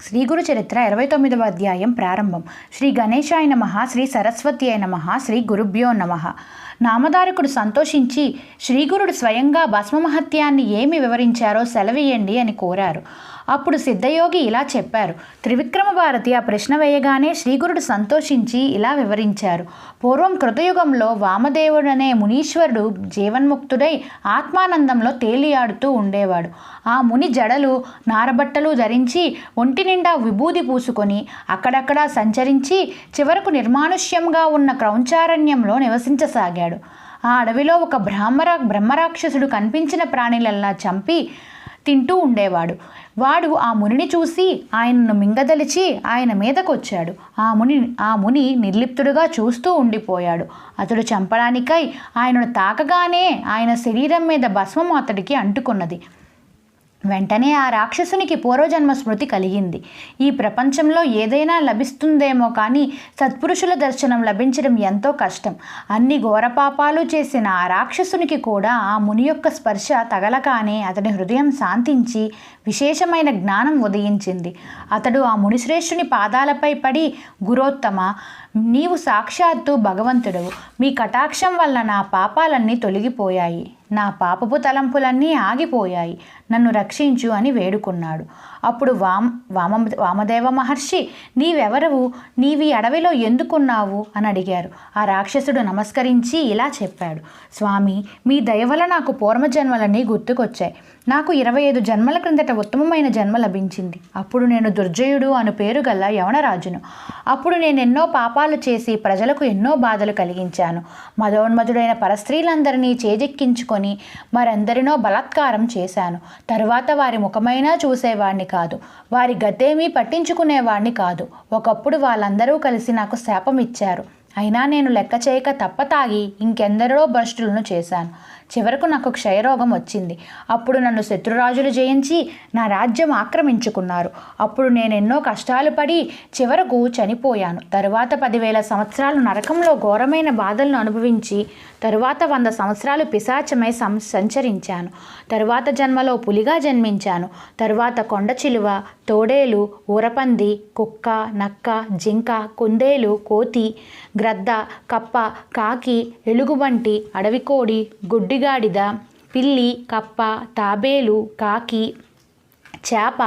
శ్రీ గురు చరిత్ర 29వ అధ్యాయం ప్రారంభం. శ్రీ గణేశాయ నమః, శ్రీ సరస్వతి అయ నమః, శ్రీ గురుభ్యో నమః. నామధారకుడు సంతోషించి శ్రీగురుడు స్వయంగా భస్మ మహత్యాన్ని ఏమి వివరించారో సెలవీయండి అని కోరారు. అప్పుడు సిద్ధయోగి ఇలా చెప్పారు. త్రివిక్రమ భారతి ఆ ప్రశ్న వేయగానే శ్రీగురుడు సంతోషించి ఇలా వివరించారు. పూర్వం కృతయుగంలో వామదేవుడనే మునీశ్వరుడు జీవన్ముక్తుడై ఆత్మానందంలో తేలియాడుతూ ఉండేవాడు. ఆ ముని జడలు నారబట్టలు ధరించి ఒంటి నిండా విభూది పూసుకొని అక్కడక్కడా సంచరించి చివరకు నిర్మానుష్యంగా ఉన్న క్రౌంచారణ్యంలో నివసించసాగాడు. ఆ అడవిలో ఒక బ్రహ్మరాక్షసుడు కనిపించిన ప్రాణులల్లా చంపి తింటూ ఉండేవాడు. వాడు ఆ మునిని చూసి ఆయనను మింగదలిచి ఆయన మీదకొచ్చాడు. ఆ ముని నిర్లిప్తుడుగా చూస్తూ ఉండిపోయాడు. అతడు చంపడానికై ఆయనను తాకగానే ఆయన శరీరం మీద భస్మం అతడికి అంటుకున్నది. వెంటనే ఆ రాక్షసునికి పూర్వజన్మ స్మృతి కలిగింది. ఈ ప్రపంచంలో ఏదైనా లభిస్తుందేమో కానీ సత్పురుషుల దర్శనం లభించడం ఎంతో కష్టం. అన్ని ఘోరపాపాలు చేసిన ఆ రాక్షసునికి కూడా ఆ ముని యొక్క స్పర్శ తగలగానే అతని హృదయం శాంతించి విశేషమైన జ్ఞానం ఉదయించింది. అతడు ఆ మునిశ్రేష్ఠుని పాదాలపై పడి, గురోత్తమ, నీవు సాక్షాత్తు భగవంతుడవు. మీ కటాక్షం వల్ల నా పాపాలన్నీ తొలగిపోయాయి, నా పాపపు తలంపులన్నీ ఆగిపోయాయి, నన్ను రక్షించు అని వేడుకున్నాడు. అప్పుడు వామదేవ మహర్షి, నీవెవరవు, నీవి అడవిలో ఎందుకున్నావు అని అడిగారు. ఆ రాక్షసుడు నమస్కరించి ఇలా చెప్పాడు. స్వామి, మీ దయ వల్ల నాకు పూర్వజన్మలన్నీ గుర్తుకొచ్చాయి. నాకు 25 జన్మల క్రిందట ఉత్తమమైన జన్మ లభించింది. అప్పుడు నేను దుర్జయుడు అను పేరు గల యవనరాజును. అప్పుడు నేను ఎన్నో పాపాలు చేసి ప్రజలకు ఎన్నో బాధలు కలిగించాను. మదోన్మధుడైన పరస్త్రీలందరినీ చేజెక్కించుకొని మరెందరినో బలాత్కారం చేశాను. తరువాత వారి ముఖమైనా చూసేవాడిని కాదు, వారి గతేమీ పట్టించుకునేవాడిని కాదు. ఒకప్పుడు వాళ్ళందరూ కలిసి నాకు శాపం ఇచ్చారు. అయినా నేను లెక్క చేయక తప్పతాగి ఇంకెందరో భ్రష్టులను చేశాను. చివరకు నాకు క్షయరోగం వచ్చింది. అప్పుడు నన్ను శత్రురాజులు జయించి నా రాజ్యం ఆక్రమించుకున్నారు. అప్పుడు నేను ఎన్నో కష్టాలు పడి చివరకు చనిపోయాను. తరువాత 10,000 సంవత్సరాలు నరకంలో ఘోరమైన బాధలను అనుభవించి తరువాత 100 సంవత్సరాలు పిశాచమై సంచరించాను. తరువాత జన్మలో పులిగా జన్మించాను. తరువాత కొండ చిలువ, తోడేలు, ఊరపంది, కుక్క, నక్క, జింక, కుందేలు, కోతి, గ్రద్ద, కప్ప, కాకి, ఎలుగుబంటి, అడవికోడి, గుడ్డిగాడిద, పిల్లి, కప్ప, తాబేలు, కాకి, చేప,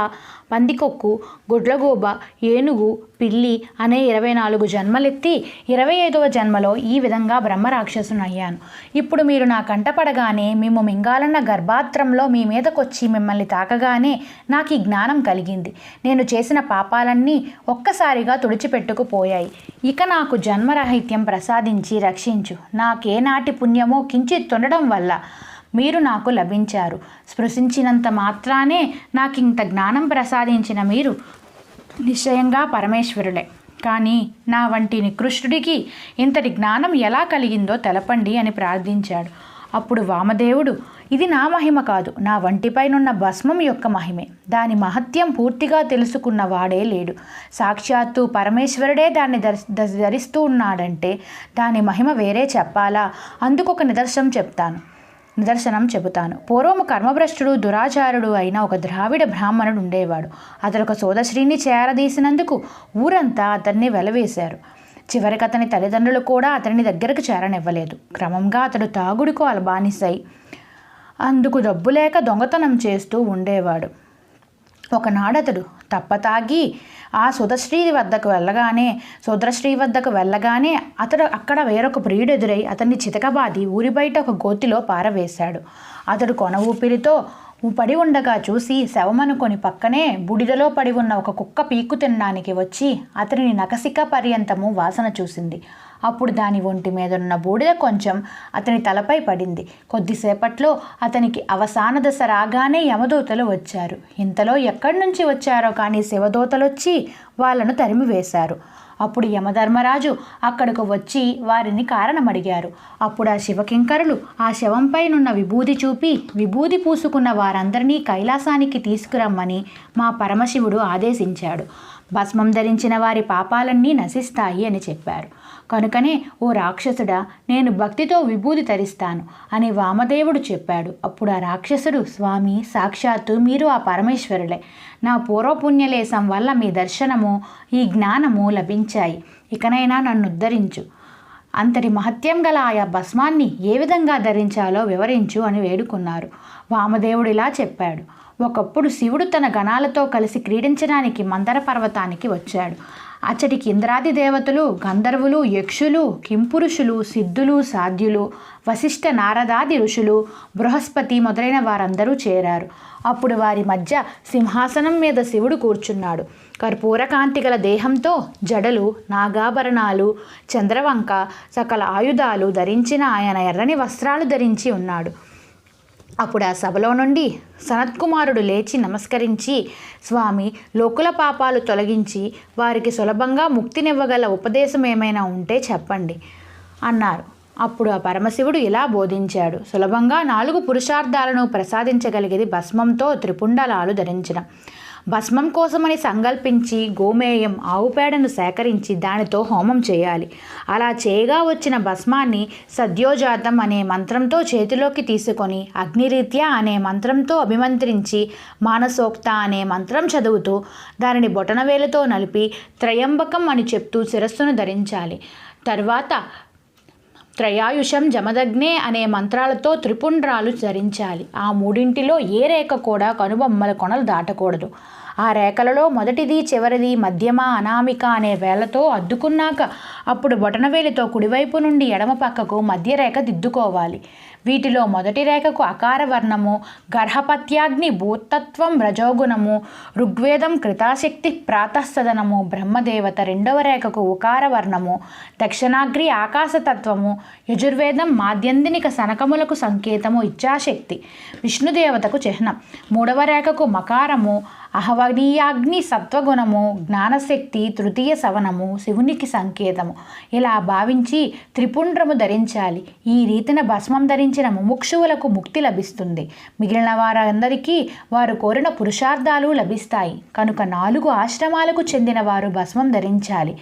పందికొక్కు, గుడ్లగూబ, ఏనుగు, పిల్లి అనే 24 జన్మలెత్తి 25వ జన్మలో ఈ విధంగా బ్రహ్మరాక్షసునయ్యాను. ఇప్పుడు మీరు నా కంటపడగానే మేము మింగాలన్న గర్భాత్రంలో మీ మీదకొచ్చి మిమ్మల్ని తాకగానే నాకు ఈ జ్ఞానం కలిగింది. నేను చేసిన పాపాలన్నీ ఒక్కసారిగా తుడిచిపెట్టుకుపోయాయి. ఇక నాకు జన్మరాహిత్యం ప్రసాదించి రక్షించు. నాకేనాటి పుణ్యమో కించిత్తుండడం వల్ల మీరు నాకు లభించారు. స్పృశించినంత మాత్రానే నాకింత జ్ఞానం ప్రసాదించిన మీరు నిశ్చయంగా పరమేశ్వరులే. కానీ నా వంటి నికృష్టుడికి ఇంతటి జ్ఞానం ఎలా కలిగిందో తెలపండి అని ప్రార్థించాడు. అప్పుడు వామదేవుడు, ఇది నా మహిమ కాదు, నా వంటిపైనున్న భస్మం యొక్క మహిమే. దాని మహత్యం పూర్తిగా తెలుసుకున్న వాడే లేడు. సాక్షాత్తు పరమేశ్వరుడే దాన్ని ధరిస్తూ ఉన్నాడంటే దాని మహిమ వేరే చెప్పాలా? అందుకు ఒక నిదర్శనం చెబుతాను. పూర్వము కర్మభ్రష్టుడు, దురాచారుడు అయిన ఒక ద్రావిడ బ్రాహ్మణుడు ఉండేవాడు. అతడు ఒక సోదశ్రీని చేరదీసినందుకు ఊరంతా అతన్ని వెలవేశారు. చివరికి అతని తల్లిదండ్రులు కూడా అతని దగ్గరకు చేరనివ్వలేదు. క్రమంగా అతడు తాగుడుకు బానిసై అందుకు డబ్బు లేక దొంగతనం చేస్తూ ఉండేవాడు. ఒకనాడు అతడు తప్పతాగి ఆ సుధశ్రీ వద్దకు వెళ్ళగానే అతడు అక్కడ వేరొక ప్రియుడు ఎదురై అతన్ని చితకబాది ఊరి బయట ఒక గోతిలో పారవేశాడు. అతడు కొన ఊపిరితో పడి ఉండగా చూసి శవమనుకొని పక్కనే బుడిదలో పడి ఉన్న ఒక కుక్క పీక్కు తినడానికి వచ్చి అతనిని నకసిక పర్యంతము వాసన చూసింది. అప్పుడు దాని ఒంటి మీద ఉన్న బూడిద కొంచెం అతని తలపై పడింది. కొద్దిసేపట్లో అతనికి అవసాన దశ రాగానే యమదూతలు వచ్చారు. ఇంతలో ఎక్కడి నుంచి వచ్చారో కానీ శివదూతలొచ్చి వాళ్ళను తరిమివేశారు. అప్పుడు యమధర్మరాజు అక్కడకు వచ్చి వారిని కారణం అడిగారు. అప్పుడు ఆ శివకింకరులు ఆ శవంపైనున్న విభూది చూపి, విభూది పూసుకున్న వారందరినీ కైలాసానికి తీసుకురమ్మని మా పరమశివుడు ఆదేశించాడు. భస్మం ధరించిన వారి పాపాలన్నీ నశిస్తాయి అని చెప్పారు. కనుకనే ఓ రాక్షసుడా, నేను భక్తితో విభూది ధరిస్తాను అని వామదేవుడు చెప్పాడు. అప్పుడు ఆ రాక్షసుడు, స్వామి, సాక్షాత్తు మీరు ఆ పరమేశ్వరులే. నా పూర్వపుణ్యలేశం వల్ల మీ దర్శనము, ఈ జ్ఞానము లభించాయి. ఇకనైనా నన్ను ఉద్ధరించు. అంతటి మహత్యం గల ఆయా భస్మాన్ని ఏ విధంగా ధరించాలో వివరించు అని వేడుకున్నారు. వామదేవుడు ఇలా చెప్పాడు. ఒకప్పుడు శివుడు తన గణాలతో కలిసి క్రీడించడానికి మందర పర్వతానికి వచ్చాడు. అచ్చటికి ఇంద్రాది దేవతలు, గంధర్వులు, యక్షులు, కింపురుషులు, సిద్ధులు, సాధ్యులు, వశిష్ఠ, నారదాది ఋషులు, బృహస్పతి మొదలైన వారందరూ చేరారు. అప్పుడు వారి మధ్య సింహాసనం మీద శివుడు కూర్చున్నాడు. కర్పూరకాంతి గల దేహంతో, జడలు, నాగాభరణాలు, చంద్రవంక, సకల ఆయుధాలు ధరించిన ఆయన ఎర్రని వస్త్రాలు ధరించి ఉన్నాడు. అప్పుడు ఆ సభలో నుండి సనత్కుమారుడు లేచి నమస్కరించి, స్వామి, లోకుల పాపాలు తొలగించి వారికి సులభంగా ముక్తినివ్వగల ఉపదేశం ఏమైనా ఉంటే చెప్పండి అన్నారు. అప్పుడు ఆ పరమశివుడు ఇలా బోధించాడు. సులభంగా 4 పురుషార్థాలను ప్రసాదించగలిగేది భస్మంతో త్రిపుండలాలు ధరించడం. భస్మం కోసమని సంకల్పించి గోమేయం, ఆవు పేడను సేకరించి దానితో హోమం చేయాలి. అలా చేయగా వచ్చిన భస్మాన్ని సద్యోజాతం అనే మంత్రంతో చేతిలోకి తీసుకొని అగ్నిరీత్యా అనే మంత్రంతో అభిమంత్రించి మానసోక్త అనే మంత్రం చదువుతూ దానిని బొటనవేలుతో నలిపి త్రయంబకం అని చెప్తూ శిరస్సును ధరించాలి. తర్వాత త్రయాయుషం జమదగ్నే అనే మంత్రాలతో త్రిపుండ్రాలు ధరించాలి. ఆ మూడింటిలో ఏ రేఖ కూడా కనుబొమ్మల కొనలు దాటకూడదు. ఆ రేఖలలో మొదటిది, చివరిది, మధ్యమ, అనామిక అనే వేళ్లతో అద్దుకున్నాక అప్పుడు బొటనవేలితో కుడివైపు నుండి ఎడమ పక్కకు మధ్య రేఖ దిద్దుకోవాలి. వీటిలో మొదటి రేఖకు అకార వర్ణము, గర్హపత్యాగ్ని భూతత్వం రజోగుణము, ఋగ్వేదం కృతాశక్తి ప్రాతఃసదనము బ్రహ్మదేవత, రెండవ రేఖకు ఉకార వర్ణము, దక్షిణాగ్రి ఆకాశతత్వము, యజుర్వేదం మాద్యందినిక సనకములకు సంకేతము ఇచ్ఛాశక్తి, విష్ణుదేవతకు చిహ్నం, మూడవ రేఖకు మకారము, అహవనీయాగ్ని సత్వగుణము, జ్ఞానశక్తి, తృతీయ సవనము, శివునికి సంకేతము. ఇలా భావించి త్రిపుండ్రము ధరించాలి. ఈ రీతిన భస్మం ధరించిన ముముక్షువులకు ముక్తి లభిస్తుంది. మిగిలిన వారందరికీ వారు కోరిన పురుషార్థాలు లభిస్తాయి. కనుక 4 ఆశ్రమాలకు చెందిన వారు భస్మం ధరించాలి.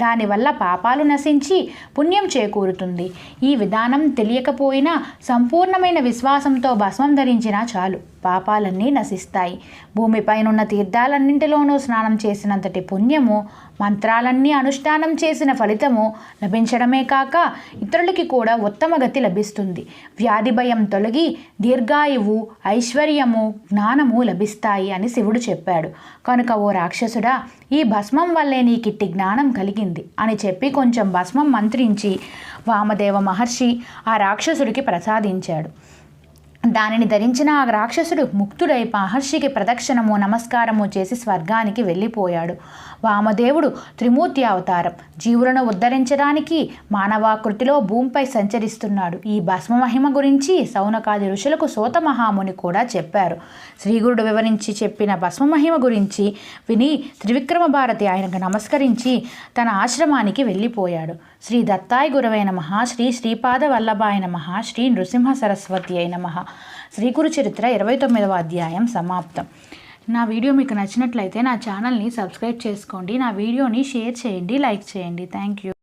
దానివల్ల పాపాలు నశించి పుణ్యం చేకూరుతుంది. ఈ విధానం తెలియకపోయినా సంపూర్ణమైన విశ్వాసంతో భస్మం ధరించినా చాలు, పాపాలన్నీ నశిస్తాయి. భూమిపైనున్న తీర్థాలన్నింటిలోనూ స్నానం చేసినంతటి పుణ్యము, మంత్రాలన్నీ అనుష్ఠానం చేసిన ఫలితము లభించడమే కాక ఇతరులకి కూడా ఉత్తమ గతి లభిస్తుంది. వ్యాధి భయం తొలగి దీర్ఘాయువు, ఐశ్వర్యము, జ్ఞానము లభిస్తాయి అని శివుడు చెప్పాడు. కనుక ఓ రాక్షసుడా, ఈ భస్మం వల్లే నీకిట్టి జ్ఞానం కలిగింది అని చెప్పి కొంచెం భస్మం మంత్రించి వామదేవ మహర్షి ఆ రాక్షసుడికి ప్రసాదించాడు. దానిని ధరించిన ఆ రాక్షసుడు ముక్తుడై మహర్షికి ప్రదక్షిణము, నమస్కారము చేసి స్వర్గానికి వెళ్ళిపోయాడు. వామదేవుడు త్రిమూర్తి అవతారం, జీవులను ఉద్ధరించడానికి మానవాకృతిలో భూమిపై సంచరిస్తున్నాడు. ఈ భస్మ మహిమ గురించి సౌనకాది ఋషులకు సూత మహాముని కూడా చెప్పారు. శ్రీగురుడు వివరించి చెప్పిన భస్మ మహిమ గురించి విని త్రివిక్రమ భారతి ఆయనకు నమస్కరించి తన ఆశ్రమానికి వెళ్ళిపోయాడు. శ్రీ దత్తాయ గురవే నమః, శ్రీ శ్రీపాద వల్లభాయ నమః, శ్రీ నృసింహ సరస్వతి అయి నమః. శ్రీ గురు చరిత్ర 29వ అధ్యాయం సమాప్తం. నా వీడియో మీకు నచ్చినట్లయితే నా ఛానల్ని సబ్స్క్రైబ్ చేసుకోండి. నా వీడియోని షేర్ చేయండి, లైక్ చేయండి. Thank you.